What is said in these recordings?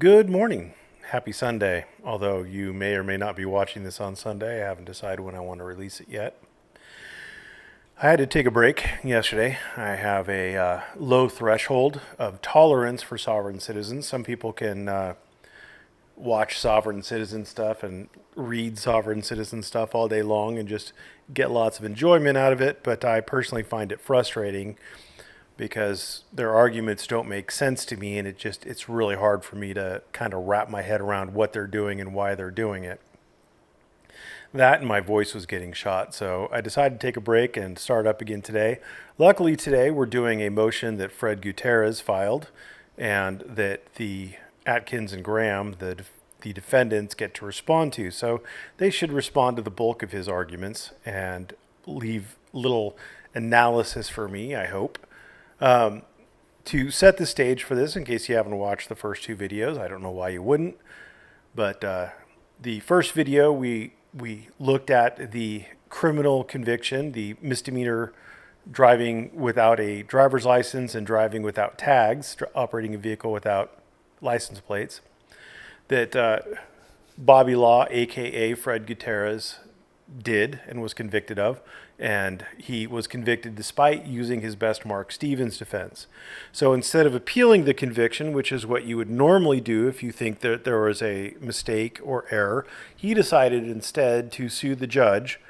Good morning. Happy Sunday. Although you may or may not be watching this on Sunday, I haven't decided when I want to release it yet. I had to take a break yesterday. I have a low threshold of tolerance for sovereign citizens. Some people can watch sovereign citizen stuff and read sovereign citizen stuff all day long and just get lots of enjoyment out of it, but I personally find it frustrating because their arguments don't make sense to me, and it's really hard for me to kind of wrap my head around what they're doing and why they're doing it. That and my voice was getting shot, so I decided to take a break and start up again today. Luckily today we're doing a motion that Fred Gutierrez filed and that the Atkins and Graham, the defendants, get to respond to. So they should respond to the bulk of his arguments and leave little analysis for me, I hope. To set the stage for this, in case you haven't watched the first two videos, I don't know why you wouldn't, but the first video we looked at the criminal conviction, the misdemeanor driving without a driver's license and driving without tags, operating a vehicle without license plates, that Bobby Law, aka Fred Gutierrez, did and was convicted of, and he was convicted despite using his best Mark Stevens defense. So instead of appealing the conviction, which is what you would normally do if you think that there was a mistake or error, he decided instead to sue the judge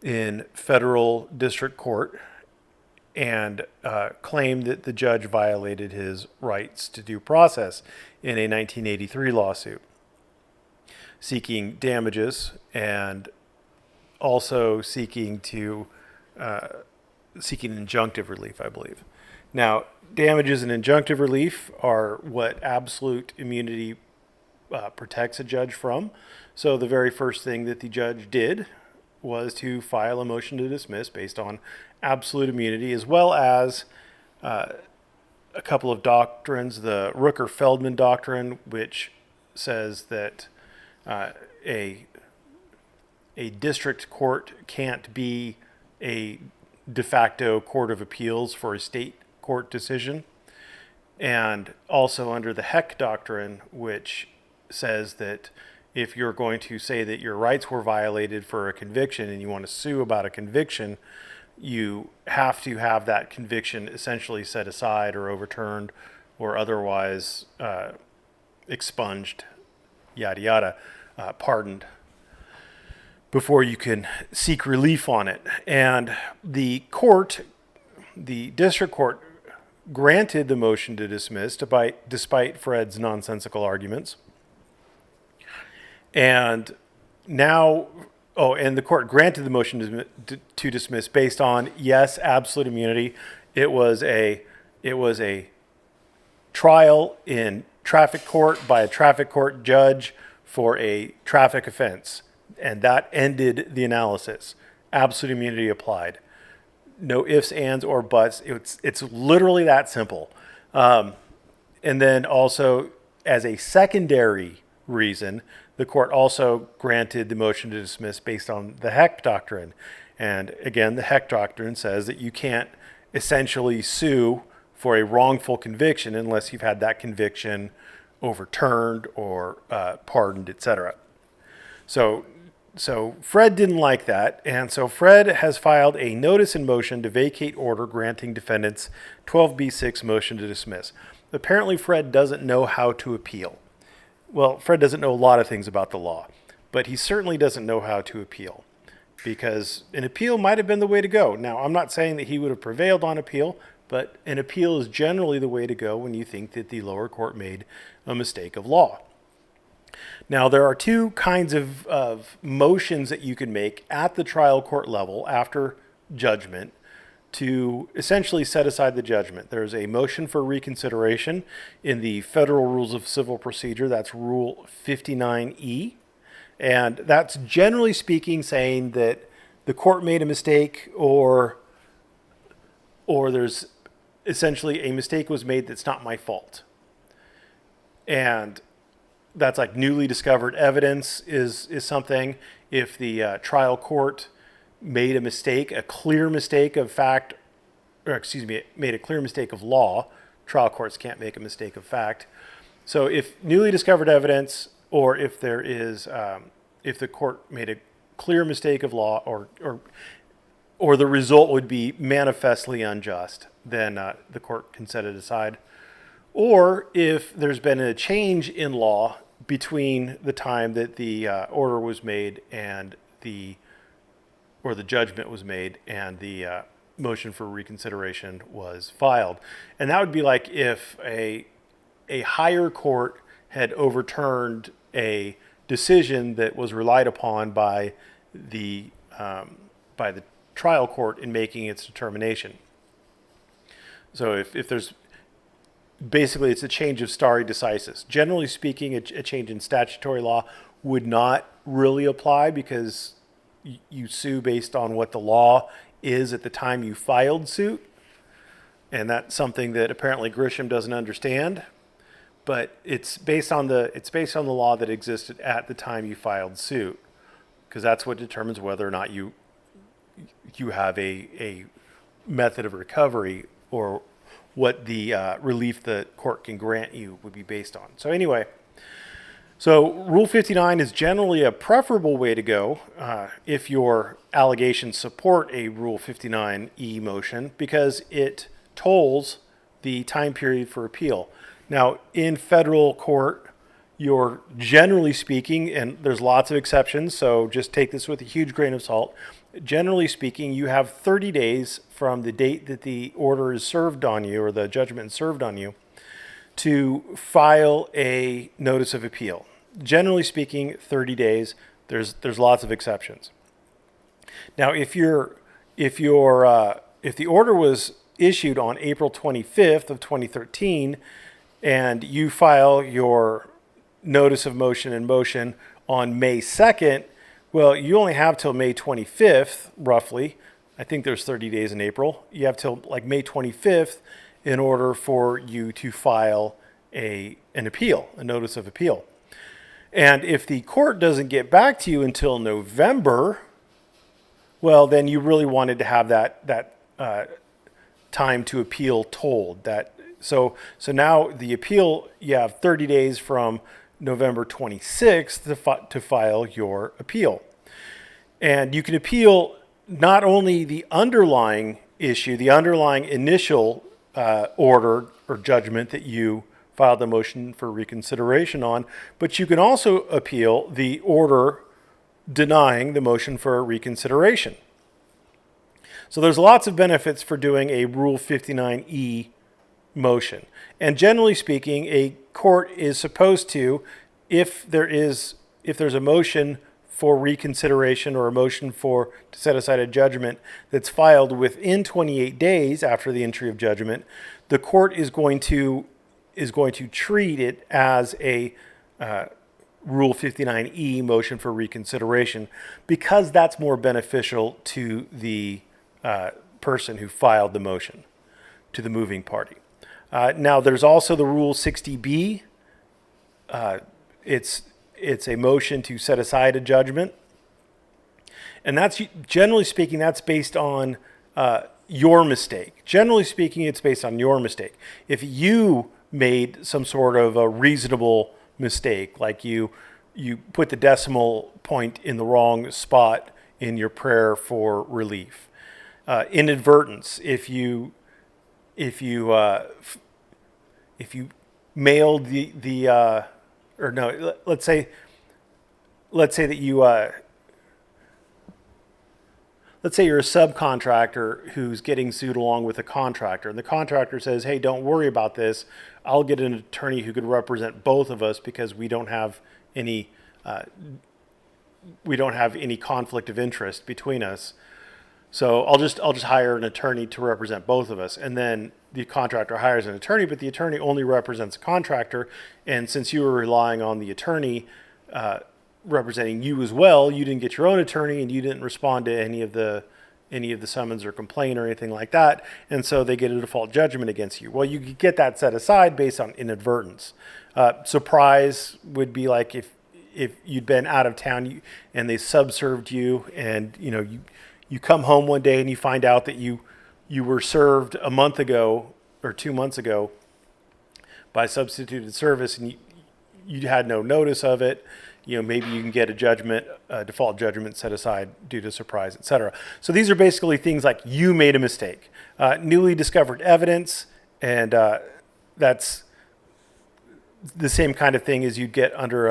in federal district court and claimed that the judge violated his rights to due process in a 1983 lawsuit, seeking damages and also seeking injunctive relief, I believe. Now, damages and injunctive relief are what absolute immunity protects a judge from. So the very first thing that the judge did was to file a motion to dismiss based on absolute immunity, as well as a couple of doctrines. The Rooker-Feldman doctrine, which says that a district court can't be a de facto court of appeals for a state court decision. And also under the Heck doctrine, which says that if you're going to say that your rights were violated for a conviction and you want to sue about a conviction, you have to have that conviction essentially set aside or overturned or otherwise expunged, yada yada, pardoned, before you can seek relief on it. And the district court, granted the motion to dismiss despite Fred's nonsensical arguments. And now, and the court granted the motion to dismiss based on, yes, absolute immunity. It was a trial in traffic court by a traffic court judge for a traffic offense. And that ended the analysis. Absolute immunity applied. No ifs, ands, or buts. It's literally that simple. And then also, as a secondary reason, the court also granted the motion to dismiss based on the Heck doctrine. And again, the Heck doctrine says that you can't essentially sue for a wrongful conviction unless you've had that conviction overturned or pardoned, etc. So Fred didn't like that, and so Fred has filed a notice in motion to vacate order granting defendants 12b6 motion to dismiss. Apparently Fred doesn't know how to appeal. Well, Fred doesn't know a lot of things about the law, but he certainly doesn't know how to appeal, because an appeal might have been the way to go. Now, I'm not saying that he would have prevailed on appeal, but an appeal is generally the way to go when you think that the lower court made a mistake of law. Now, there are two kinds of motions that you can make at the trial court level after judgment to essentially set aside the judgment. There's a motion for reconsideration in the Federal Rules of Civil Procedure. That's Rule 59E. And that's generally speaking saying that the court made a mistake or there's essentially a mistake was made that's not my fault. And that's like newly discovered evidence is something. If the trial court made a mistake, a clear mistake of fact, or excuse me, made a clear mistake of law, trial courts can't make a mistake of fact. So if newly discovered evidence, or if there is, if the court made a clear mistake of law, or the result would be manifestly unjust, then the court can set it aside. Or if there's been a change in law between the time that the order was made and the judgment was made and the motion for reconsideration was filed. And that would be like if a higher court had overturned a decision that was relied upon by the trial court in making its determination. So if there's basically, it's a change of stare decisis. Generally speaking, a change in statutory law would not really apply because you sue based on what the law is at the time you filed suit. And that's something that apparently Grisham doesn't understand. But it's based on the law that existed at the time you filed suit, because that's what determines whether or not you have a method of recovery, or what the relief the court can grant you would be based on. So anyway, so Rule 59 is generally a preferable way to go if your allegations support a Rule 59E motion, because it tolls the time period for appeal. Now, in federal court, you're generally speaking, and there's lots of exceptions, so just take this with a huge grain of salt. Generally speaking, you have 30 days from the date that the order is served on you, or the judgment is served on you, to file a notice of appeal. Generally speaking, 30 days. There's lots of exceptions. Now, if the order was issued on April 25th of 2013, and you file your notice of motion and motion on May 2nd, well, you only have till May 25th, roughly. I think there's 30 days in April. You have till like May 25th in order for you to file an appeal, a notice of appeal. And if the court doesn't get back to you until November, well, then you really wanted to have that time to appeal told. So now the appeal, you have 30 days from November 26th to file your appeal. And you can appeal not only the underlying issue, the underlying initial order or judgment that you filed the motion for reconsideration on, but you can also appeal the order denying the motion for reconsideration. So there's lots of benefits for doing a Rule 59E motion. And generally speaking, a court is supposed to, if there's a motion for reconsideration or a motion to set aside a judgment that's filed within 28 days after the entry of judgment, the court is going to treat it as a Rule 59E motion for reconsideration, because that's more beneficial to the person who filed the motion, to the moving party. Now, there's also the Rule 60B. It's a motion to set aside a judgment. And that's, generally speaking, that's based on your mistake. Generally speaking, it's based on your mistake. If you made some sort of a reasonable mistake, like you put the decimal point in the wrong spot in your prayer for relief. Inadvertence, if you mailed let's say that let's say you're a subcontractor who's getting sued along with a contractor, and the contractor says, "Hey, don't worry about this. I'll get an attorney who could represent both of us because we don't have any conflict of interest between us. So I'll just hire an attorney to represent both of us." And then the contractor hires an attorney, but the attorney only represents a contractor. And since you were relying on the attorney representing you as well, you didn't get your own attorney, and you didn't respond to any of the summons or complaint or anything like that. And so they get a default judgment against you. Well, you could get that set aside based on inadvertence. Surprise would be like if you'd been out of town and they subserved you, and you come home one day and you find out that you were served a month ago or 2 months ago, by substituted service and you had no notice of it, maybe you can get a default judgment set aside due to surprise, etc. So these are basically things like you made a mistake. Newly discovered evidence, and that's the same kind of thing as you'd get under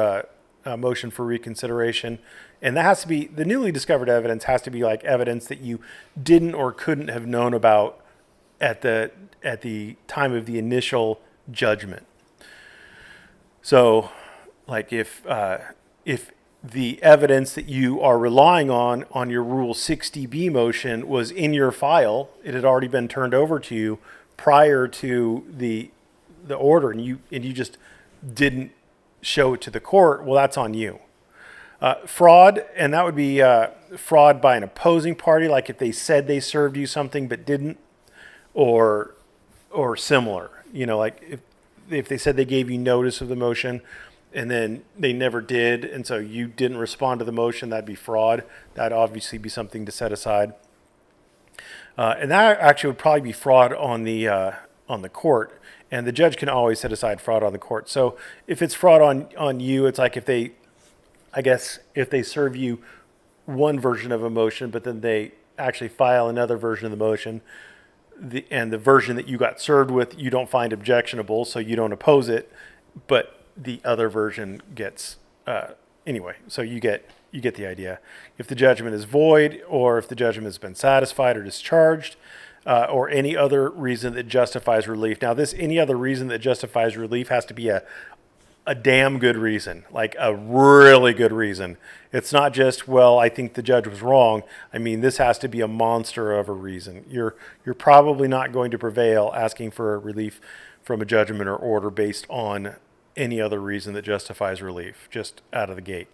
a motion for reconsideration. And that has to be, the newly discovered evidence has to be like evidence that you didn't or couldn't have known about at the time of the initial judgment. So, like if the evidence that you are relying on your Rule 60B motion was in your file, it had already been turned over to you prior to the order, and you just didn't show it to the court, well, that's on you. Fraud, and that would be fraud by an opposing party, like if they said they served you something but didn't, or similar. Like if they said they gave you notice of the motion and then they never did, and so you didn't respond to the motion, that'd be fraud. That'd obviously be something to set aside. And that actually would probably be fraud on the court, and the judge can always set aside fraud on the court. So if it's fraud on you, it's like if they serve you one version of a motion, but then they actually file another version of the motion, and the version that you got served with you don't find objectionable, so you don't oppose it, but the other version gets anyway. So you get the idea. If the judgment is void, or if the judgment has been satisfied or discharged, or any other reason that justifies relief. Now, this any other reason that justifies relief has to be a damn good reason, like a really good reason. It's not just, well, I think the judge was wrong. I mean, this has to be a monster of a reason. You're probably not going to prevail asking for a relief from a judgment or order based on any other reason that justifies relief, just out of the gate.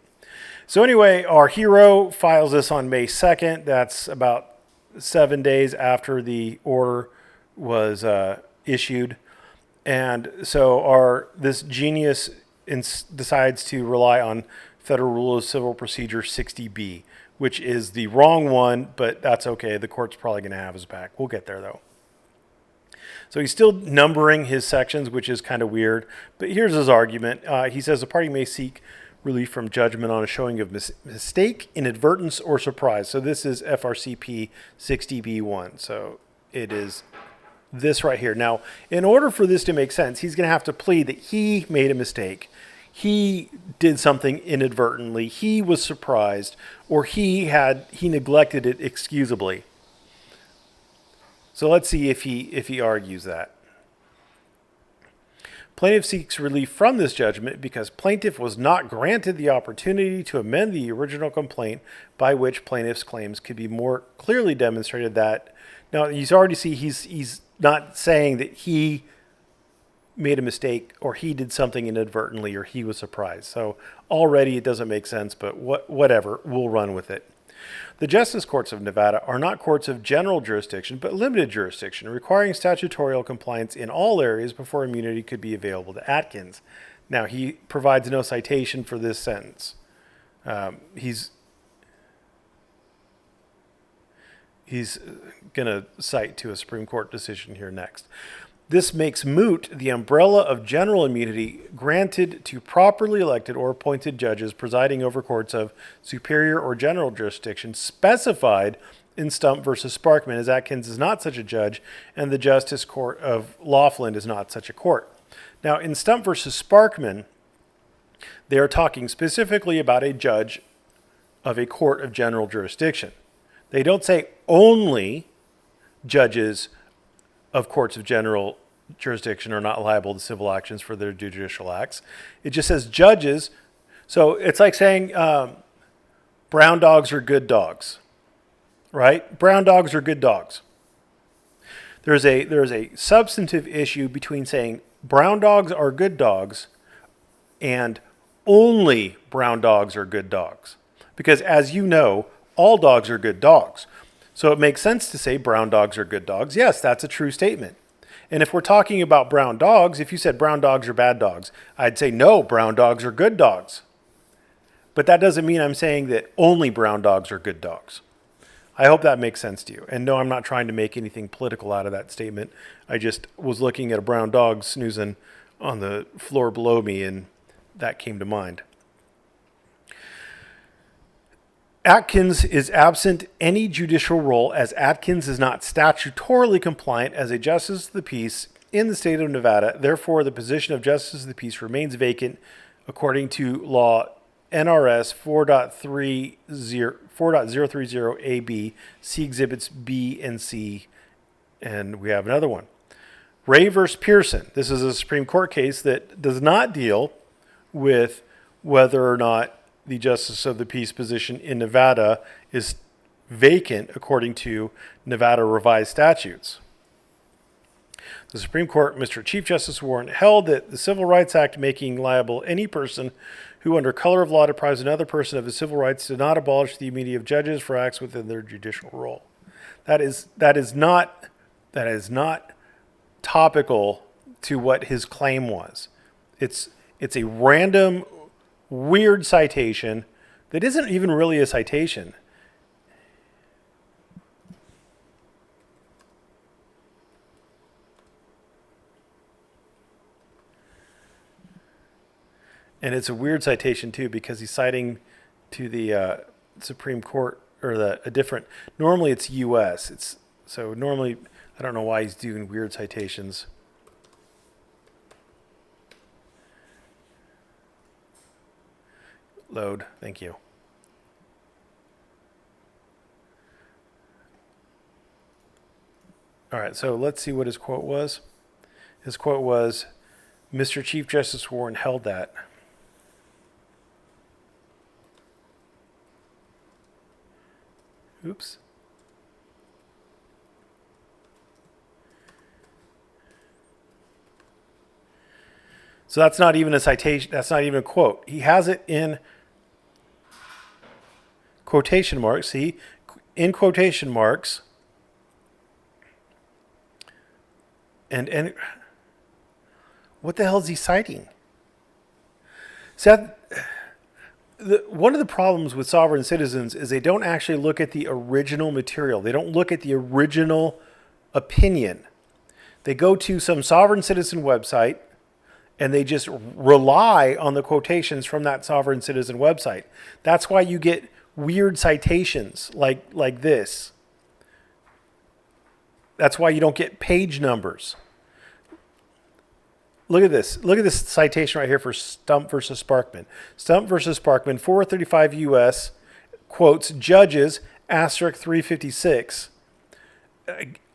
So anyway, our hero files this on May 2nd. That's about 7 days after the order was issued. And so this genius decides to rely on Federal Rule of Civil Procedure 60B, which is the wrong one, but that's okay. The court's probably going to have his back. We'll get there, though. So he's still numbering his sections, which is kind of weird. But here's his argument. He says a party may seek relief from judgment on a showing of mistake, inadvertence, or surprise. So this is FRCP 60B1. So it is this right here. Now, in order for this to make sense, he's going to have to plead that he made a mistake. He did something inadvertently. He was surprised, or he neglected it excusably. So let's see if he argues that. Plaintiff seeks relief from this judgment because plaintiff was not granted the opportunity to amend the original complaint by which plaintiff's claims could be more clearly demonstrated that. Now, you already see he's not saying that he made a mistake or he did something inadvertently or he was surprised. So already it doesn't make sense, but whatever, we'll run with it. The Justice Courts of Nevada are not courts of general jurisdiction, but limited jurisdiction, requiring statutory compliance in all areas before immunity could be available to Atkins. Now, he provides no citation for this sentence. He's going to cite to a Supreme Court decision here next. This makes moot the umbrella of general immunity granted to properly elected or appointed judges presiding over courts of superior or general jurisdiction specified in Stump versus Sparkman, as Atkins is not such a judge and the Justice Court of Laughlin is not such a court. Now, in Stump versus Sparkman, they are talking specifically about a judge of a court of general jurisdiction. They don't say only judges of courts of general jurisdiction are not liable to civil actions for their judicial acts. It just says judges. So it's like saying brown dogs are good dogs, right? Brown dogs are good dogs. There's a substantive issue between saying brown dogs are good dogs and only brown dogs are good dogs. Because as you know, all dogs are good dogs. So it makes sense to say brown dogs are good dogs. Yes, that's a true statement. And if we're talking about brown dogs, if you said brown dogs are bad dogs, I'd say no, brown dogs are good dogs. But that doesn't mean I'm saying that only brown dogs are good dogs. I hope that makes sense to you. And no, I'm not trying to make anything political out of that statement. I just was looking at a brown dog snoozing on the floor below me, and that came to mind. Atkins is absent any judicial role, as Atkins is not statutorily compliant as a justice of the peace in the state of Nevada. Therefore, the position of justice of the peace remains vacant according to law NRS 4.030AB. See exhibits B and C. And we have another one. Ray versus Pearson. This is a Supreme Court case that does not deal with whether or not the justice of the peace position in Nevada is vacant according to Nevada revised statutes. The Supreme Court, Mr. Chief Justice Warren, held that the Civil Rights Act making liable any person who under color of law deprives another person of his civil rights did not abolish the immunity of judges for acts within their judicial role. That is not topical to what his claim was. It's a random, weird citation that isn't even really a citation. And it's a weird citation too, because he's citing to the Supreme Court, or a different. Normally it's U.S. Normally I don't know why he's doing weird citations. Load, thank you. All right, so let's see what his quote was. His quote was, Mr. Chief Justice Warren held that. Oops. So that's not even a citation. That's not even a quote. He has it in quotation marks. See, in quotation marks. And what the hell is he citing? Seth, one of the problems with sovereign citizens is they don't actually look at the original material. They don't look at the original opinion. They go to some sovereign citizen website and they just rely on the quotations from that sovereign citizen website. That's why you get weird citations like this. That's why you don't get page numbers. Look at this. Look at this citation right here for Stump versus Sparkman. Stump versus Sparkman, 435 U.S., quotes, judges, asterisk 356.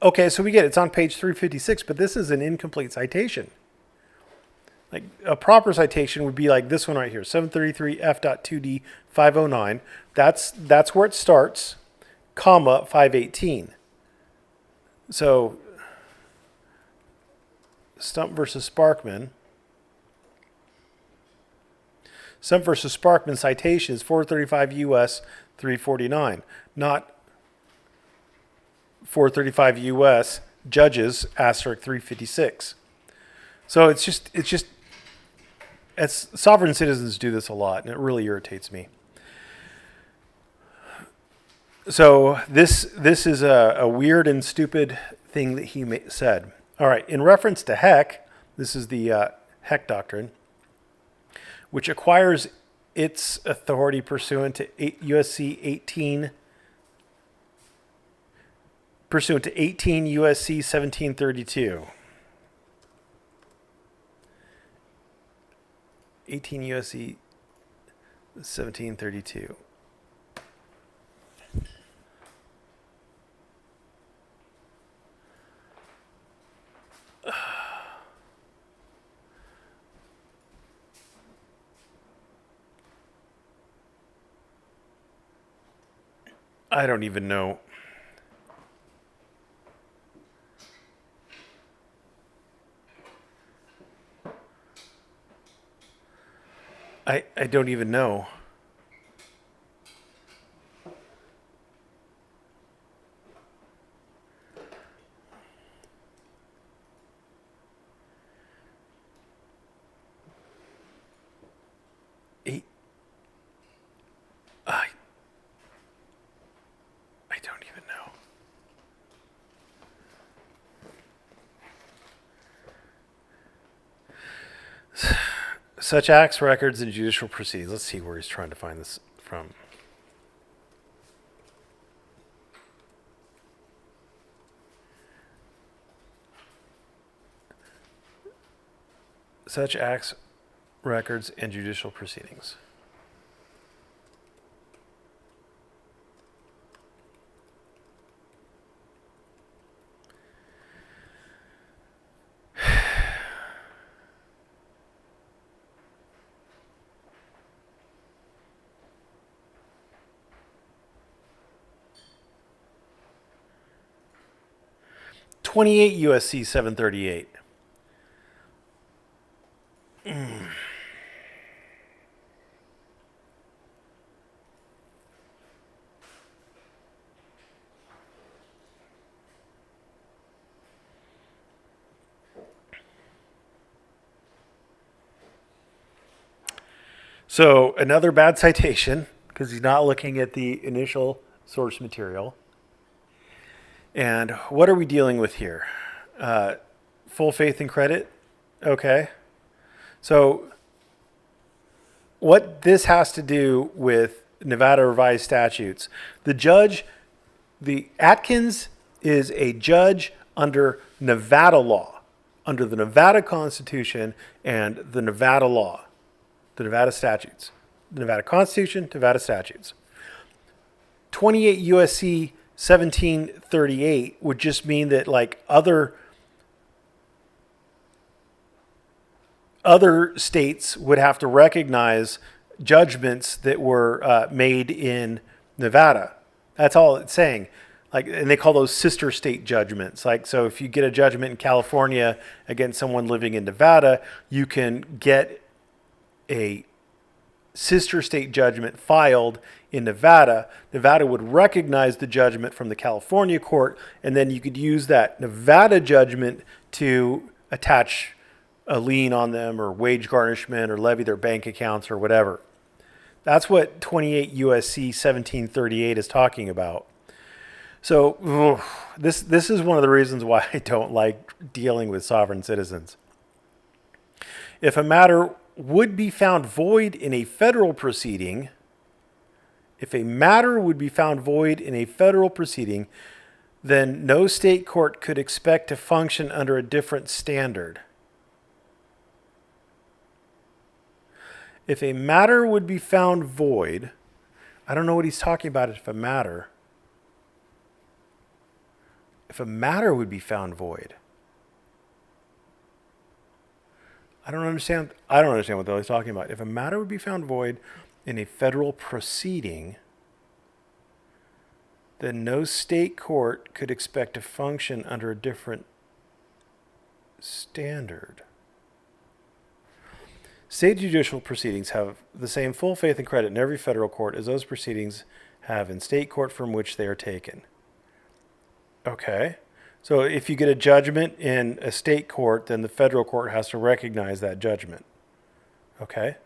Okay, so we get it. It's on page 356, but this is an incomplete citation. Like a proper citation would be like this one right here, 733 F.2D 509. That's where it starts, comma 518. So Stump versus Sparkman. Stump versus Sparkman citation is 435 U.S. 349, not 435 U.S. judges asterisk 356. So it's sovereign citizens do this a lot, and it really irritates me. So this is a weird and stupid thing that he said. All right, in reference to Heck, this is the Heck doctrine, which acquires its authority pursuant to USC 18 USC 1732. 18 USC 1732. I don't even know. I don't even know. I don't even know. Such acts, records, and judicial proceedings. Let's see where he's trying to find this from. Such acts, records, and judicial proceedings. (28 USC 738). So another bad citation because he's not looking at the initial source material. And what are we dealing with here? Full faith and credit. Okay. So what this has to do with Nevada revised statutes, the Atkins is a judge under Nevada law, under the Nevada Constitution and the Nevada law, the Nevada statutes, the Nevada Constitution, Nevada statutes. 28 USC 1738 would just mean that like other states would have to recognize judgments that were made in Nevada. That's all it's saying. Like, and they call those sister state judgments. Like, so if you get a judgment in California against someone living in Nevada, you can get a sister state judgment filed in Nevada. Nevada would recognize the judgment from the California court, and then you could use that Nevada judgment to attach a lien on them or wage garnishment or levy their bank accounts or whatever. That's what 28 USC 1738 is talking about. So this is one of the reasons why I don't like dealing with sovereign citizens. If a matter would be found void in a federal proceeding, then no state court could expect to function under a different standard. If a matter would be found void, I don't know what he's talking about. If a matter would be found void, I don't understand what the hell he's talking about. If a matter would be found void in a federal proceeding, then no state court could expect to function under a different standard. State judicial proceedings have the same full faith and credit in every federal court as those proceedings have in state court from which they are taken. Okay. So if you get a judgment in a state court, then the federal court has to recognize that judgment. Okay.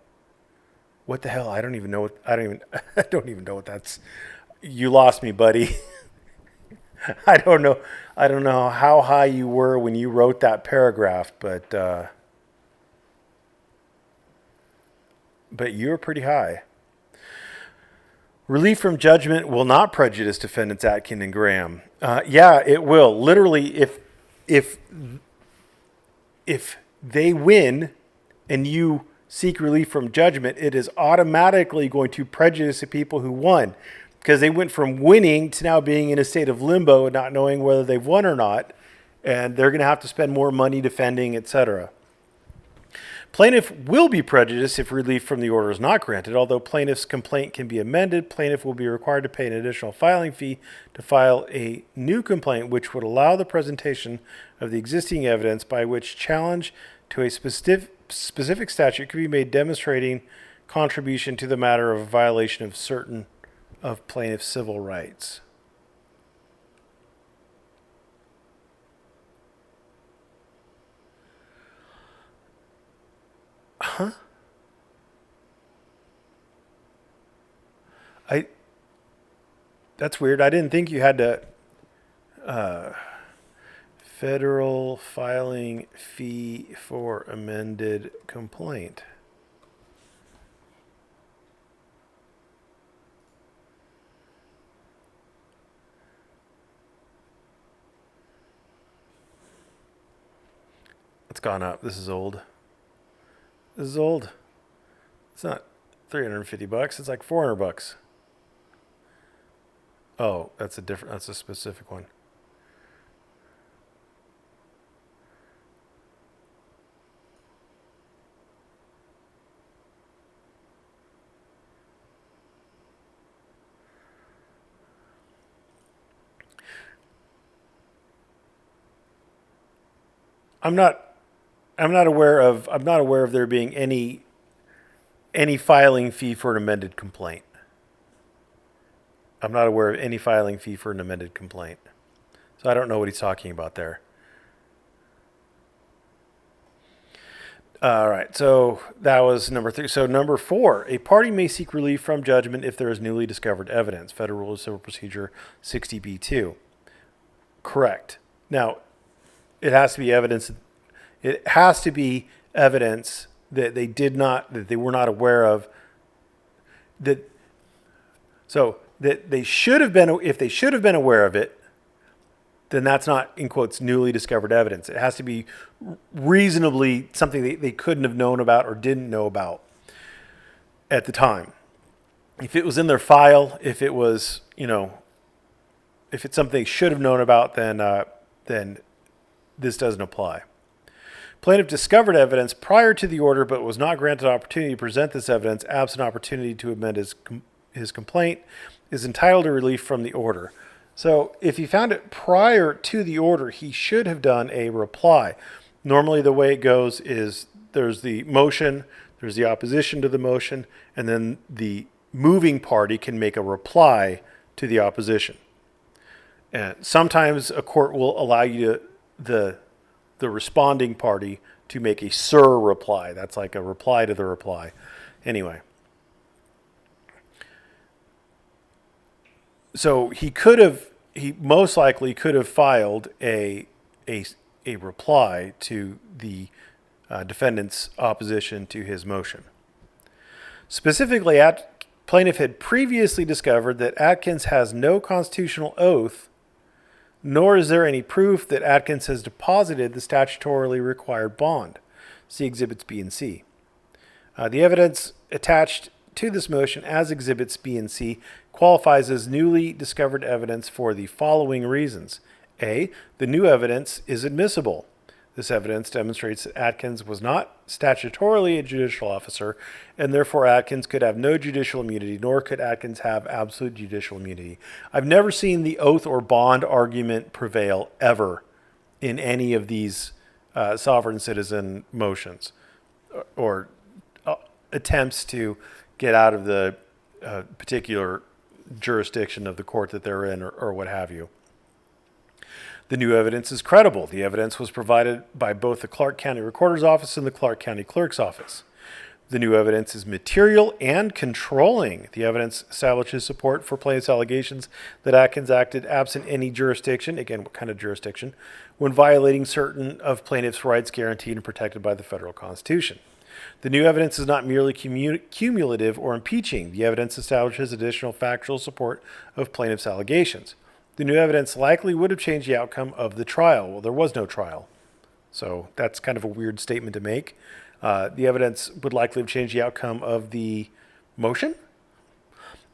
What the hell? I don't even know what that's. You lost me, buddy. I don't know how high you were when you wrote that paragraph, but you're pretty high. Relief from judgment will not prejudice defendants Atkin and Graham. Yeah, it will. Literally, if they win and you seek relief from judgment, it is automatically going to prejudice the people who won, because they went from winning to now being in a state of limbo and not knowing whether they've won or not, and they're going to have to spend more money defending, etc. Plaintiff will be prejudiced if relief from the order is not granted. Although plaintiff's complaint can be amended, plaintiff will be required to pay an additional filing fee to file a new complaint, which would allow the presentation of the existing evidence by which challenge to a specific statute could be made demonstrating contribution to the matter of a violation of certain of plaintiff's civil rights. Huh? That's weird. I didn't think you had to federal filing fee for amended complaint. It's gone up. This is old. This is old. It's not $350. It's like $400. Oh, that's a specific one. I'm not aware of there being any filing fee for an amended complaint. I'm not aware of any filing fee for an amended complaint. So I don't know what he's talking about there. All right, so that was number 3. So number 4, a party may seek relief from judgment if there is newly discovered evidence. Federal Rule of Civil Procedure 60B2. Correct. Now, it has to be evidence. It has to be evidence that they were not aware of. That they should have been, if they should have been aware of it, then that's not, in quotes, newly discovered evidence. It has to be reasonably something they couldn't have known about or didn't know about at the time. If it was in their file, if it was, if it's something they should have known about, then this doesn't apply. Plaintiff discovered evidence prior to the order, but was not granted opportunity to present this evidence. Absent opportunity to amend his complaint, is entitled to relief from the order. So if he found it prior to the order, he should have done a reply. Normally the way it goes is there's the motion, there's the opposition to the motion, and then the moving party can make a reply to the opposition. And sometimes a court will allow you the responding party to make a sur reply. That's like a reply to the reply. Anyway. So he most likely could have filed a reply to the defendant's opposition to his motion. Specifically, plaintiff had previously discovered that Atkins has no constitutional oath, nor is there any proof that Atkins has deposited the statutorily required bond. See Exhibits B and C. The evidence attached to this motion as Exhibits B and C qualifies as newly discovered evidence for the following reasons. A, the new evidence is admissible. This evidence demonstrates that Atkins was not statutorily a judicial officer, and therefore Atkins could have no judicial immunity, nor could Atkins have absolute judicial immunity. I've never seen the oath or bond argument prevail ever in any of these sovereign citizen motions or attempts to get out of the particular jurisdiction of the court that they're in or what have you. The new evidence is credible. The evidence was provided by both the Clark County Recorder's Office and the Clark County Clerk's Office. The new evidence is material and controlling. The evidence establishes support for plaintiff's allegations that Atkins acted absent any jurisdiction, again, what kind of jurisdiction, when violating certain of plaintiff's rights guaranteed and protected by the federal Constitution. The new evidence is not merely cumulative or impeaching. The evidence establishes additional factual support of plaintiff's allegations. The new evidence likely would have changed the outcome of the trial. Well, there was no trial. So that's kind of a weird statement to make. The evidence would likely have changed the outcome of the motion.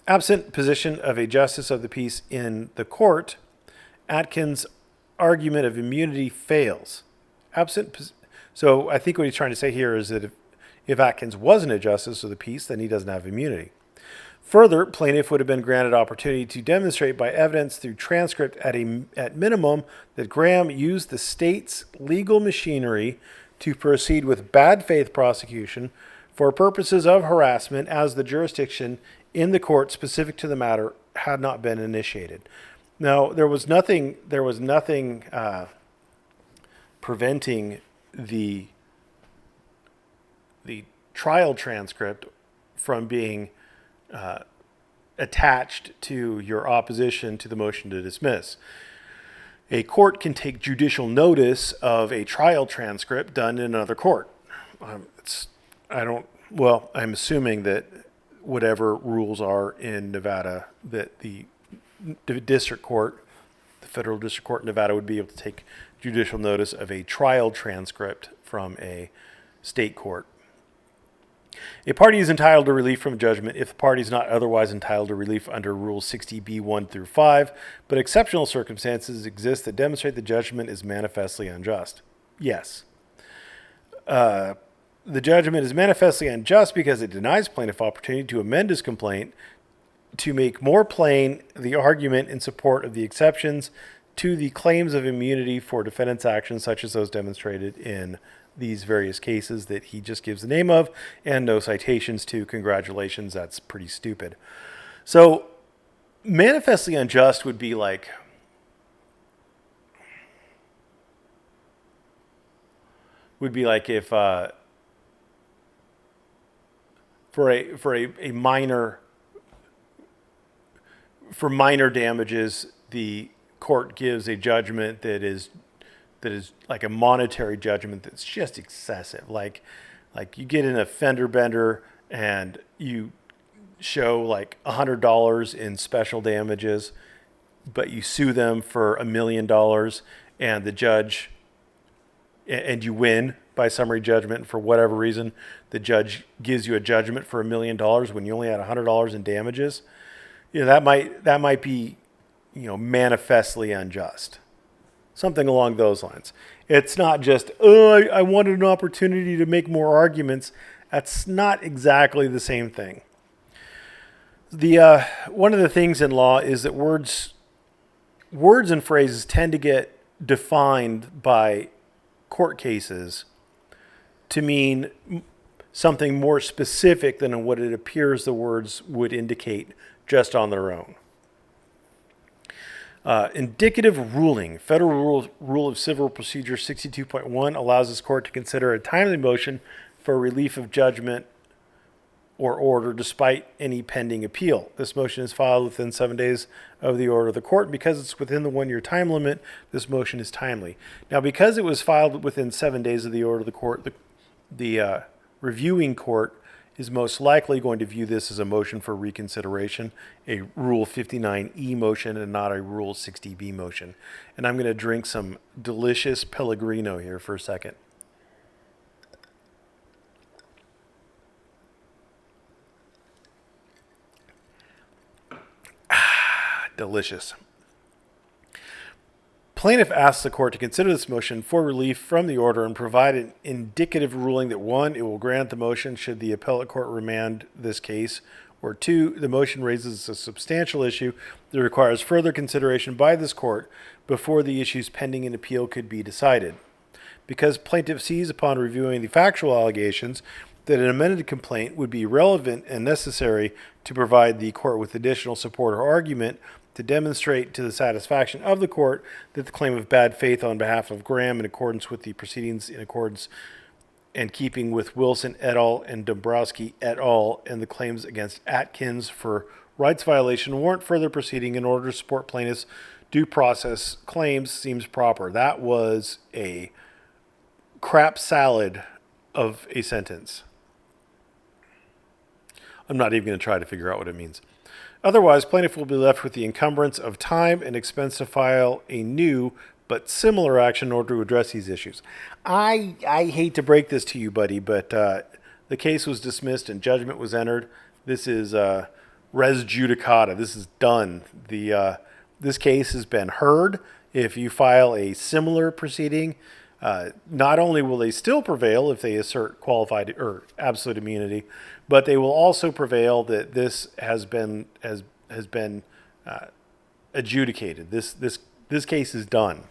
Absent position of a justice of the peace in the court, Atkins' argument of immunity fails. So I think what he's trying to say here is that if Atkins wasn't a justice of the peace, then he doesn't have immunity. Further, plaintiff would have been granted opportunity to demonstrate by evidence through transcript at minimum that Graham used the state's legal machinery to proceed with bad faith prosecution for purposes of harassment as the jurisdiction in the court specific to the matter had not been initiated. Now, there was nothing preventing the trial transcript from being attached to your opposition to the motion to dismiss. A court can take judicial notice of a trial transcript done in another court. I'm assuming that whatever rules are in Nevada, that the district court, the federal district court in Nevada would be able to take judicial notice of a trial transcript from a state court. A party is entitled to relief from judgment if the party is not otherwise entitled to relief under Rule 60b 1 through 5, but exceptional circumstances exist that demonstrate the judgment is manifestly unjust. Yes. The judgment is manifestly unjust because it denies plaintiff opportunity to amend his complaint to make more plain the argument in support of the exceptions to the claims of immunity for defendant's actions, such as those demonstrated in these various cases that he just gives the name of, and no citations to. Congratulations, that's pretty stupid. So, manifestly unjust would be like if for minor damages, the court gives a judgment that is like a monetary judgment that's just excessive. Like you get in a fender bender and you show like $100 in special damages, but you sue them for $1 million, and the judge, and you win by summary judgment for whatever reason. The judge gives you a judgment for $1 million when you only had $100 in damages. That might be, manifestly unjust. Something along those lines. It's not just, I wanted an opportunity to make more arguments. That's not exactly the same thing. One of the things in law is that words and phrases tend to get defined by court cases to mean something more specific than what it appears the words would indicate just on their own. Indicative ruling. Federal Rule of Civil Procedure 62.1 allows this court to consider a timely motion for relief of judgment or order despite any pending appeal. This motion is filed within 7 days of the order of the court. Because it's within the 1 year time limit, this motion is timely. Now, because it was filed within 7 days of the order of the court, the reviewing court is most likely going to view this as a motion for reconsideration, a Rule 59E motion and not a Rule 60B motion. And I'm going to drink some delicious Pellegrino here for a second. Delicious. Plaintiff asks the court to consider this motion for relief from the order and provide an indicative ruling that 1, it will grant the motion should the appellate court remand this case, or 2, the motion raises a substantial issue that requires further consideration by this court before the issues pending an appeal could be decided. Because plaintiff sees upon reviewing the factual allegations that an amended complaint would be relevant and necessary to provide the court with additional support or argument to demonstrate to the satisfaction of the court that the claim of bad faith on behalf of Graham in accordance with the proceedings in accordance and keeping with Wilson et al. And Dombrowski et al. And the claims against Atkins for rights violation warrant further proceeding in order to support plaintiff's due process claims seems proper. That was a crap salad of a sentence. I'm not even going to try to figure out what it means. Otherwise, plaintiff will be left with the encumbrance of time and expense to file a new but similar action in order to address these issues. I hate to break this to you, buddy, but the case was dismissed and judgment was entered. This is res judicata. This is done. This case has been heard. If you file a similar proceeding, not only will they still prevail if they assert qualified or absolute immunity, but they will also prevail that this has been adjudicated. This case is done.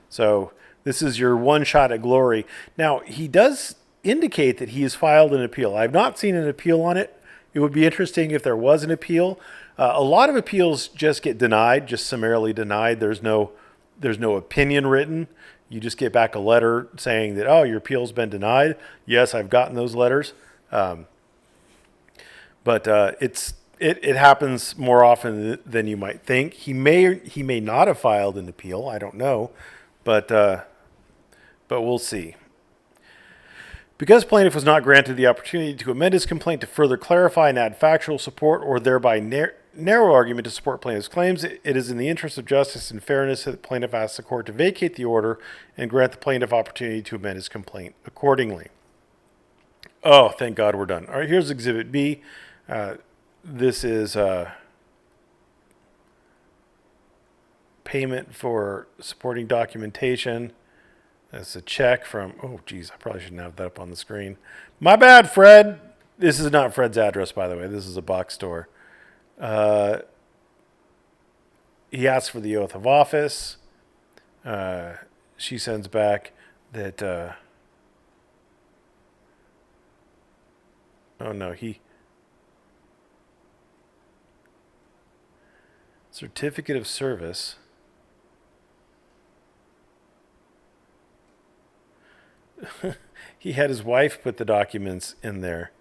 So this is your one shot at glory. Now, he does indicate that he has filed an appeal. I've not seen an appeal on it. It would be interesting if there was an appeal. A lot of appeals just get denied, just summarily denied. There's no opinion written. You just get back a letter saying that, oh, your appeal's been denied. Yes, I've gotten those letters. But it happens more often than you might think. He may not have filed an appeal. I don't know, but we'll see. Because plaintiff was not granted the opportunity to amend his complaint to further clarify and add factual support or thereby narrow argument to support plaintiff's claims. It is in the interest of justice and fairness that the plaintiff asks the court to vacate the order and grant the plaintiff opportunity to amend his complaint accordingly. Oh, thank God we're done. All right, here's Exhibit B. This is payment for supporting documentation. That's a check from, oh, geez, I probably shouldn't have that up on the screen. My bad, Fred. This is not Fred's address, by the way. This is a box store. He asks for the oath of office. She sends back that, certificate of service. He had his wife put the documents in there.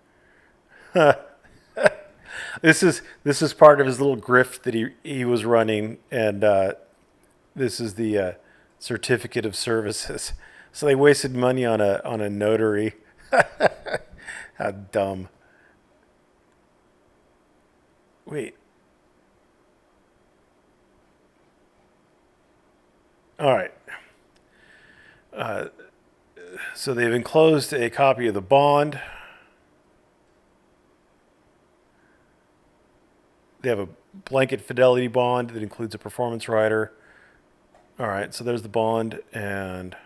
This is part of his little grift that he was running, and this is the certificate of services. So they wasted money on a notary. How dumb. Wait. All right. So they've enclosed a copy of the bond. They have a blanket fidelity bond that includes a performance rider. All right, so there's the bond, and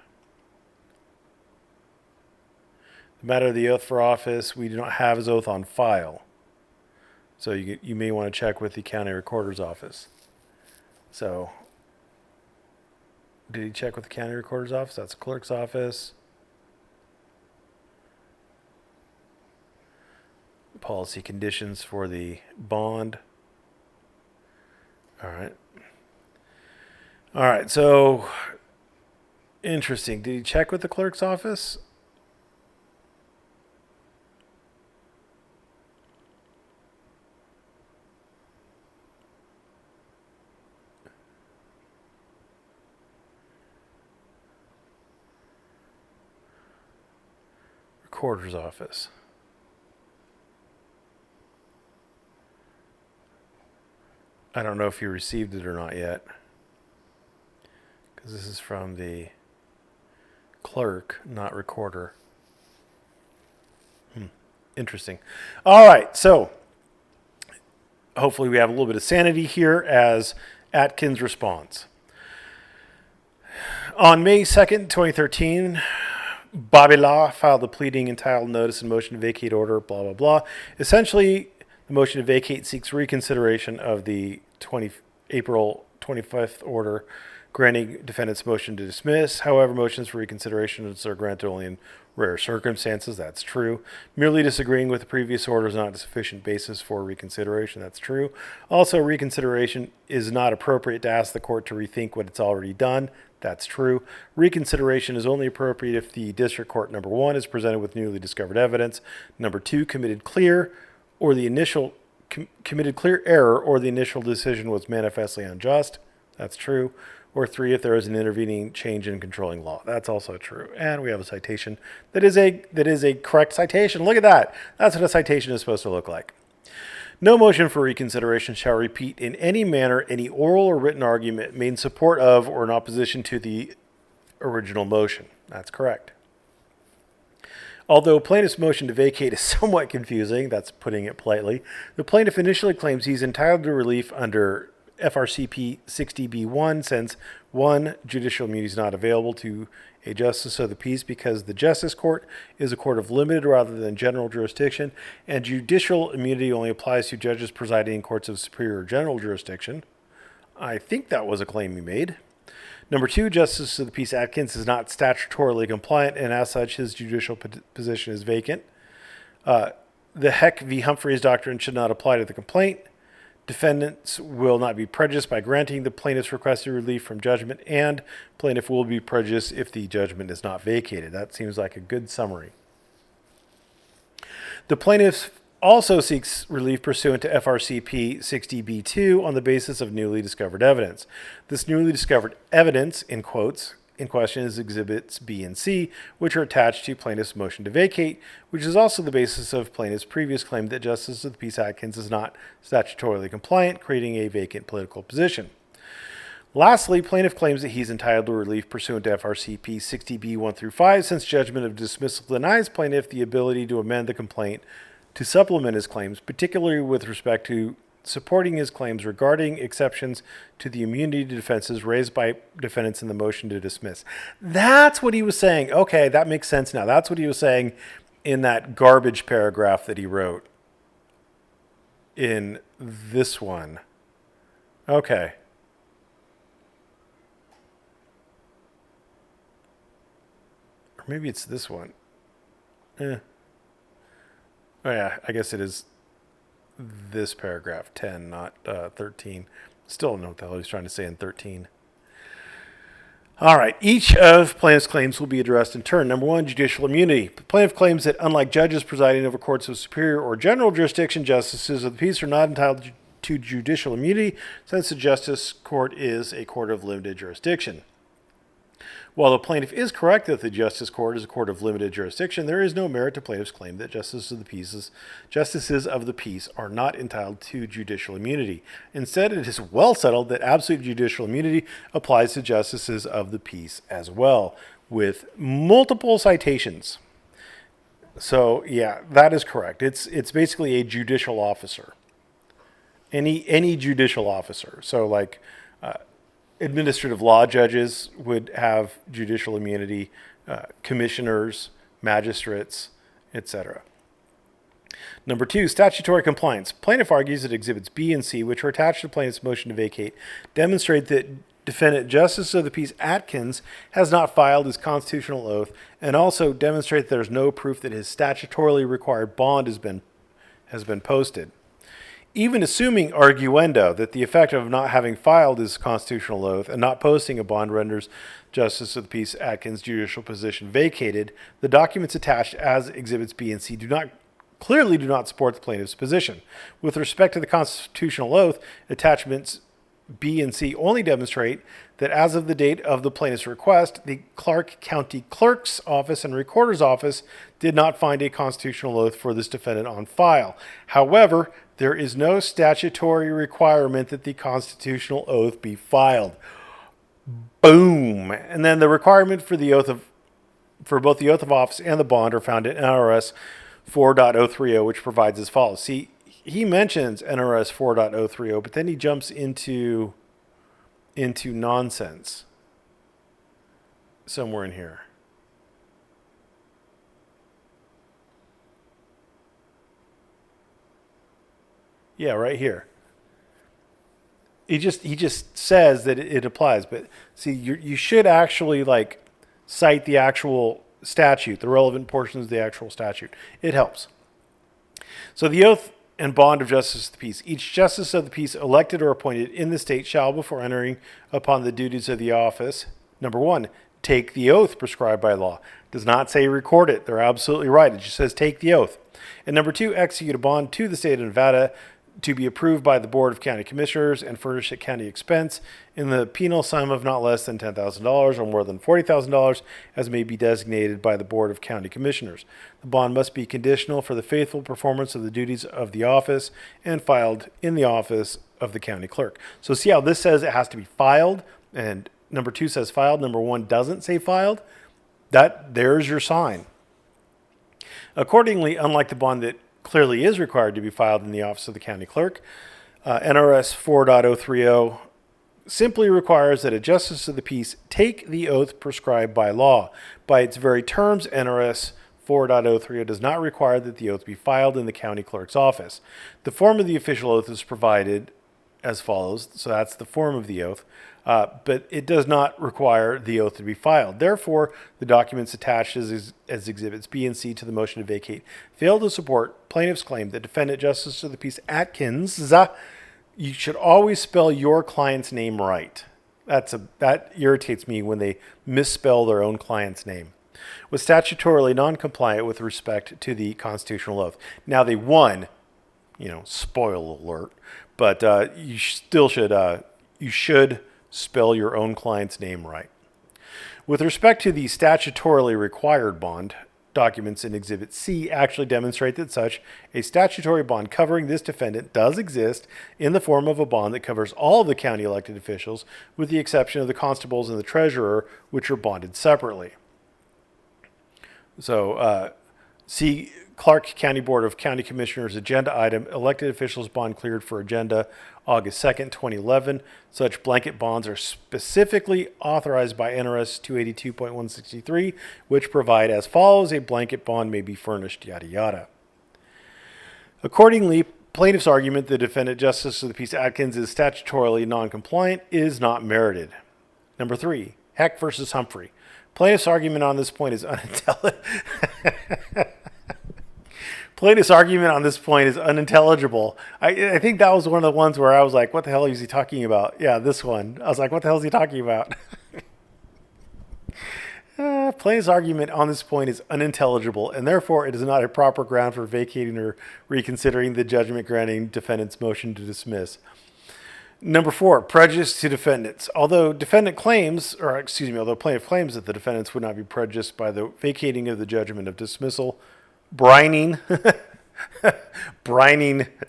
the matter of the oath for office, we do not have his oath on file. So you may want to check with the county recorder's office. So did he check with the county recorder's office? That's the clerk's office. Policy conditions for the bond. All right, so interesting. Did he check with the clerk's office? Recorder's office. I don't know if you received it or not yet, because this is from the clerk, not recorder. Interesting. All right, so hopefully we have a little bit of sanity here as Atkins responds. On May 2nd, 2013, Bobby Law filed a pleading entitled Notice and Motion to Vacate Order, blah, blah, blah. Essentially, the motion to vacate seeks reconsideration of the April 25th order granting defendant's motion to dismiss. However, motions for reconsideration are granted only in rare circumstances. That's true. Merely disagreeing with the previous order is not a sufficient basis for reconsideration. That's true. Also, reconsideration is not appropriate to ask the court to rethink what it's already done. That's true. Reconsideration is only appropriate if the district court, number one, is presented with newly discovered evidence, number two, committed clear error or the initial decision was manifestly unjust. That's true. Or three, if there is an intervening change in controlling law. That's also true. And we have a citation that is a correct citation. Look at that. That's what a citation is supposed to look like. No motion for reconsideration shall repeat in any manner any oral or written argument made in support of or in opposition to the original motion. That's correct. Although plaintiff's motion to vacate is somewhat confusing, that's putting it politely, the plaintiff initially claims he's entitled to relief under FRCP 60B1 since 1. Judicial immunity is not available to a justice of the peace because the justice court is a court of limited rather than general jurisdiction, and judicial immunity only applies to judges presiding in courts of superior or general jurisdiction. I think that was a claim he made. Number 2, Justice of the Peace Atkins is not statutorily compliant, and as such, his judicial position is vacant. The Heck v. Humphreys doctrine should not apply to the complaint. Defendants will not be prejudiced by granting the plaintiff's requested relief from judgment, and plaintiff will be prejudiced if the judgment is not vacated. That seems like a good summary. The plaintiff also seeks relief pursuant to FRCP 60B2 on the basis of newly discovered evidence. This newly discovered evidence, in quotes, in question is Exhibits B and C, which are attached to plaintiff's motion to vacate, which is also the basis of plaintiff's previous claim that Justice of the Peace Atkins is not statutorily compliant, creating a vacant political position. Lastly, plaintiff claims that he's entitled to relief pursuant to FRCP 60B 1 through 5, since judgment of dismissal denies plaintiff the ability to amend the complaint to supplement his claims, particularly with respect to supporting his claims regarding exceptions to the immunity defenses raised by defendants in the motion to dismiss. That's what he was saying. Okay, that makes sense now. That's what he was saying in that garbage paragraph that he wrote in this one. Okay. Or maybe it's this one. Oh yeah, I guess it is this paragraph, 10, not 13. Still don't know what the hell he's trying to say in 13. All right, each of plaintiff's claims will be addressed in turn. Number one, judicial immunity. The plaintiff claims that unlike judges presiding over courts of superior or general jurisdiction, justices of the peace are not entitled to judicial immunity since the justice court is a court of limited jurisdiction. While the plaintiff is correct that the justice court is a court of limited jurisdiction, there is no merit to plaintiff's claim that justices of the peace are not entitled to judicial immunity. Instead, it is well settled that absolute judicial immunity applies to justices of the peace as well, with multiple citations. So, yeah, that is correct. It's basically a judicial officer. Any judicial officer. So, like, administrative law judges would have judicial immunity, commissioners, magistrates, etc. Number two, statutory compliance. Plaintiff argues that Exhibits B and C, which are attached to plaintiff's motion to vacate, demonstrate that Defendant Justice of the Peace Atkins has not filed his constitutional oath, and also demonstrate there is no proof that his statutorily required bond has been posted. Even assuming arguendo that the effect of not having filed his constitutional oath and not posting a bond renders Justice of the Peace Atkins' judicial position vacated, the documents attached as Exhibits B and C clearly do not support the plaintiff's position. With respect to the constitutional oath, attachments B and C only demonstrate that as of the date of the plaintiff's request, the Clark County Clerk's Office and Recorder's Office did not find a constitutional oath for this defendant on file. However, there is no statutory requirement that the constitutional oath be filed. Boom. And then the requirement for both the oath of office and the bond are found in NRS 4.030, which provides as follows. See, he mentions NRS 4.030, but then he jumps into nonsense somewhere in here. Yeah, right here. He just says that it applies, but see, you should actually like cite the actual statute, the relevant portions of the actual statute. It helps. So the oath and bond of justice of the peace. Each justice of the peace elected or appointed in the state shall, before entering upon the duties of the office, number one, take the oath prescribed by law. It does not say record it. They're absolutely right. It just says take the oath. And number two, execute a bond to the state of Nevada to be approved by the Board of County Commissioners and furnished at county expense in the penal sum of not less than $10,000 or more than $40,000 as may be designated by the Board of County Commissioners. The bond must be conditional for the faithful performance of the duties of the office and filed in the office of the county clerk. So see how this says it has to be filed, and number two says filed, number one doesn't say filed? There's your sign. Accordingly, unlike the bond that clearly is required to be filed in the office of the county clerk, NRS 4.030 simply requires that a justice of the peace take the oath prescribed by law. By its very terms, NRS 4.030 does not require that the oath be filed in the county clerk's office. The form of the official oath is provided as follows, so that's the form of the oath, but it does not require the oath to be filed. Therefore, the documents attached as Exhibits B and C to the motion to vacate fail to support plaintiff's claim that Defendant Justice of the Peace Atkins, you should always spell your client's name right. That irritates me when they misspell their own client's name. Was statutorily non-compliant with respect to the constitutional oath. Now they won, spoil alert, but you still should spell your own client's name right. With respect to the statutorily required bond, documents in Exhibit C actually demonstrate that such a statutory bond covering this defendant does exist in the form of a bond that covers all of the county elected officials, with the exception of the constables and the treasurer, which are bonded separately. So, see Clark County Board of County Commissioners agenda item, elected officials bond cleared for agenda August 2nd, 2011. Such blanket bonds are specifically authorized by NRS 282.163, which provide as follows: a blanket bond may be furnished, yada yada. Accordingly, plaintiff's argument the defendant, Justice of the Peace Atkins, is statutorily non-compliant is not merited. Number 3, Heck versus Humphrey. Plaintiff's argument on this point is unintelligible. Plaintiff's argument on this point is unintelligible. I think that was one of the ones where I was like, what the hell is he talking about? Yeah, this one. I was like, what the hell is he talking about? Plaintiff's argument on this point is unintelligible, and therefore it is not a proper ground for vacating or reconsidering the judgment granting defendant's motion to dismiss. Number 4, prejudice to defendants. Although plaintiff claims that the defendants would not be prejudiced by the vacating of the judgment of dismissal, brining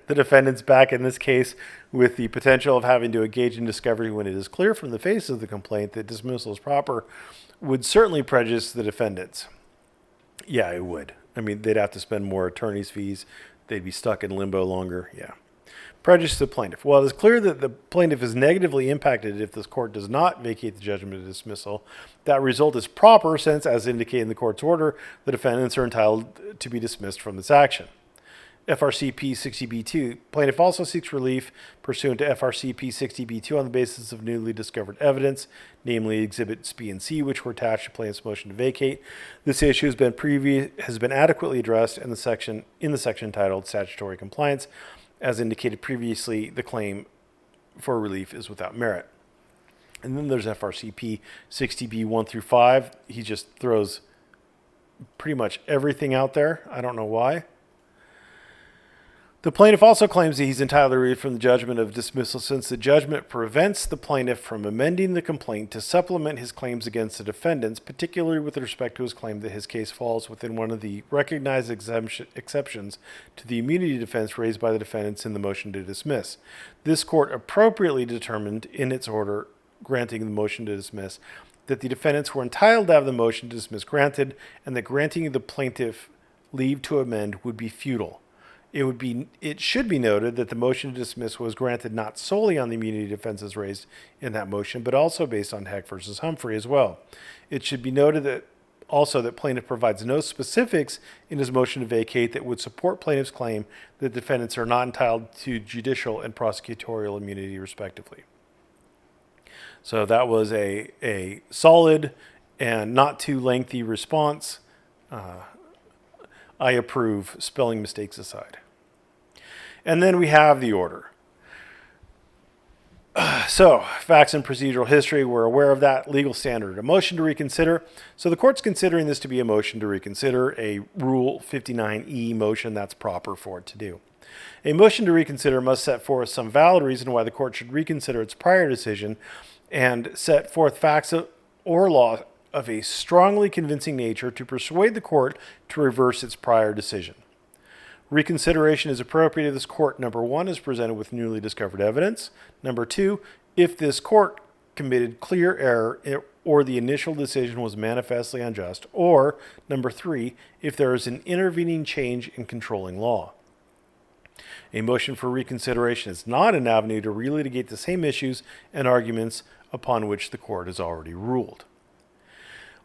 the defendants back in this case with the potential of having to engage in discovery when it is clear from the face of the complaint that dismissal is proper, would certainly prejudice the defendants. Yeah, it would. I mean, they'd have to spend more attorney's fees. They'd be stuck in limbo longer. Yeah. Prejudice to the plaintiff. Well, it is clear that the plaintiff is negatively impacted if this court does not vacate the judgment of dismissal. That result is proper since, as indicated in the court's order, the defendants are entitled to be dismissed from this action. FRCP 60B2. Plaintiff also seeks relief pursuant to FRCP 60B2 on the basis of newly discovered evidence, namely Exhibits B and C, which were attached to plaintiff's motion to vacate. This issue has been adequately addressed in the section titled Statutory Compliance. As indicated previously, the claim for relief is without merit. And then there's FRCP 60B 1 through 5. He just throws pretty much everything out there. I don't know why. The plaintiff also claims that he's entitled to relief from the judgment of dismissal since the judgment prevents the plaintiff from amending the complaint to supplement his claims against the defendants, particularly with respect to his claim that his case falls within one of the recognized exceptions to the immunity defense raised by the defendants in the motion to dismiss. This court appropriately determined in its order granting the motion to dismiss that the defendants were entitled to have the motion to dismiss granted, and that granting the plaintiff leave to amend would be futile. It should be noted that the motion to dismiss was granted not solely on the immunity defenses raised in that motion, but also based on Heck versus Humphrey as well. It should be noted that plaintiff provides no specifics in his motion to vacate that would support plaintiff's claim that defendants are not entitled to judicial and prosecutorial immunity respectively. So that was a solid and not too lengthy response. I approve, spelling mistakes aside. And then we have the order. So, facts and procedural history, we're aware of that. Legal standard, a motion to reconsider. So the court's considering this to be a motion to reconsider, a Rule 59E motion that's proper for it to do. A motion to reconsider must set forth some valid reason why the court should reconsider its prior decision and set forth facts or law of a strongly convincing nature to persuade the court to reverse its prior decision. Reconsideration is appropriate if this court, number 1, is presented with newly discovered evidence. Number 2, if this court committed clear error or the initial decision was manifestly unjust. Or, number 3, if there is an intervening change in controlling law. A motion for reconsideration is not an avenue to relitigate the same issues and arguments upon which the court has already ruled.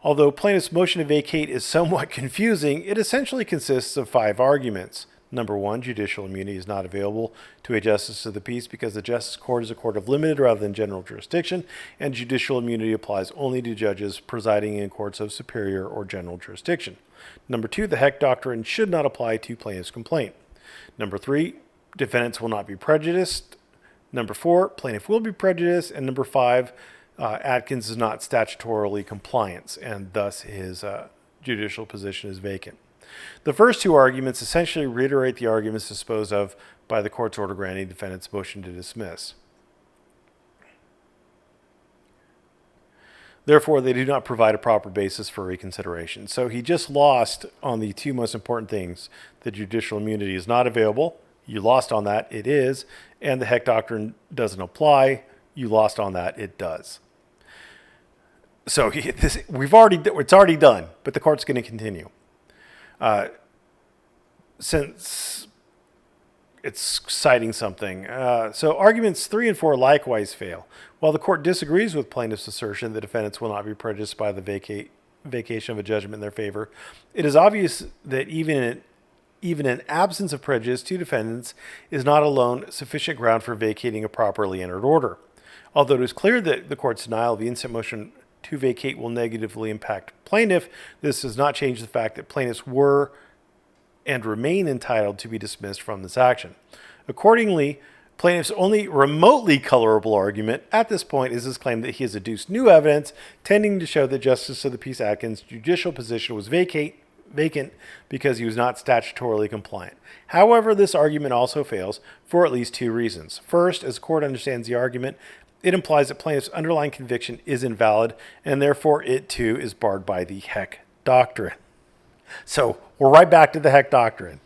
Although plaintiff's motion to vacate is somewhat confusing, it essentially consists of 5 arguments. Number 1, judicial immunity is not available to a justice of the peace because the justice court is a court of limited rather than general jurisdiction, and judicial immunity applies only to judges presiding in courts of superior or general jurisdiction. Number 2, the Heck doctrine should not apply to plaintiff's complaint. Number 3, defendants will not be prejudiced. Number 4, plaintiff will be prejudiced. And number 5, Atkins is not statutorily compliant, and thus his judicial position is vacant. The first 2 arguments essentially reiterate the arguments disposed of by the court's order granting defendant's motion to dismiss. Therefore, they do not provide a proper basis for reconsideration. So he just lost on the two most important things. The judicial immunity is not available. You lost on that. It is. And the Heck doctrine doesn't apply. You lost on that. It does. So it's already done, but the court's going to continue. Since it's citing something. So arguments 3 and 4 likewise fail. While the court disagrees with plaintiff's assertion that defendants will not be prejudiced by the vacation of a judgment in their favor, it is obvious that even an absence of prejudice to defendants is not alone sufficient ground for vacating a properly entered order. Although it is clear that the court's denial of the instant motion to vacate will negatively impact plaintiff, this does not change the fact that plaintiffs were and remain entitled to be dismissed from this action. Accordingly, plaintiff's only remotely colorable argument at this point is his claim that he has adduced new evidence tending to show that Justice of the Peace Atkins' judicial position was vacant because he was not statutorily compliant. However, this argument also fails for at least two reasons. First, as the court understands the argument, it implies that plaintiff's underlying conviction is invalid, and therefore it too is barred by the Heck doctrine. So we're right back to the Heck doctrine.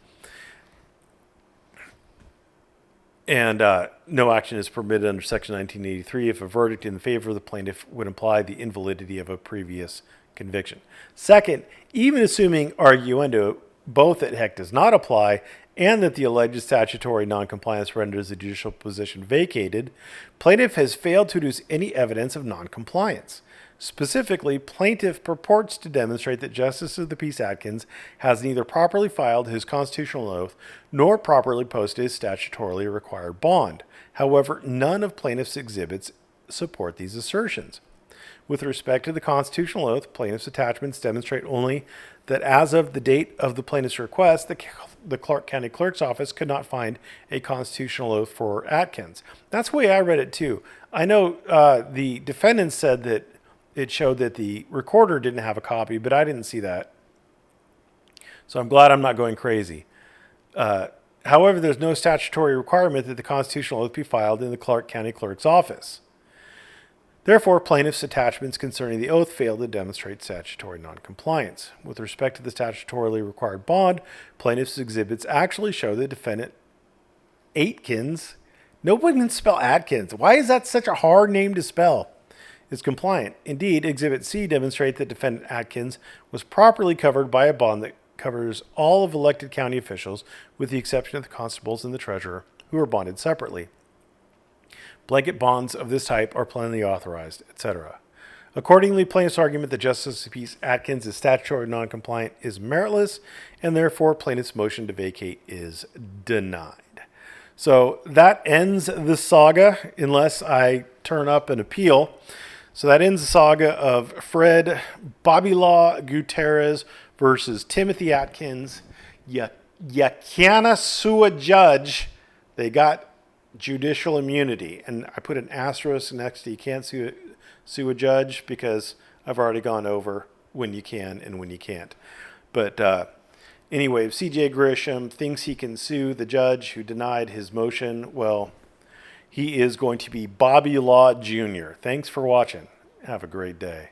And no action is permitted under Section 1983 if a verdict in favor of the plaintiff would imply the invalidity of a previous conviction. Second, even assuming arguendo both that Heck does not apply and that the alleged statutory noncompliance renders the judicial position vacated, plaintiff has failed to produce any evidence of noncompliance. Specifically, plaintiff purports to demonstrate that Justice of the Peace Atkins has neither properly filed his constitutional oath nor properly posted his statutorily required bond. However, none of plaintiff's exhibits support these assertions. With respect to the constitutional oath, plaintiff's attachments demonstrate only that as of the date of the plaintiff's request, the Clark County Clerk's Office could not find a constitutional oath for Atkins. That's the way I read it too. I know the defendant said that it showed that the recorder didn't have a copy, but I didn't see that. So I'm glad I'm not going crazy. However, there's no statutory requirement that the constitutional oath be filed in the Clark County Clerk's Office. Therefore, plaintiff's attachments concerning the oath fail to demonstrate statutory noncompliance. With respect to the statutorily required bond, plaintiff's exhibits actually show the defendant Atkins. Nobody can spell Atkins. Why is that such a hard name to spell? Is compliant. Indeed, Exhibit C demonstrates that Defendant Atkins was properly covered by a bond that covers all of elected county officials, with the exception of the constables and the treasurer, who are bonded separately. Blanket bonds of this type are plainly authorized, etc. Accordingly, plaintiff's argument that Justice of the Peace Atkins is statutory noncompliant is meritless, and therefore plaintiff's motion to vacate is denied. So that ends the saga, unless I turn up an appeal. So that ends the saga of Fred Bobby-Law Gutierrez versus Timothy Atkins. You can't sue a judge. They got judicial immunity. And I put an asterisk next to you can't sue a judge because I've already gone over when you can and when you can't. But anyway, if C.J. Grisham thinks he can sue the judge who denied his motion, well, he is going to be Bobby Law Jr. Thanks for watching. Have a great day.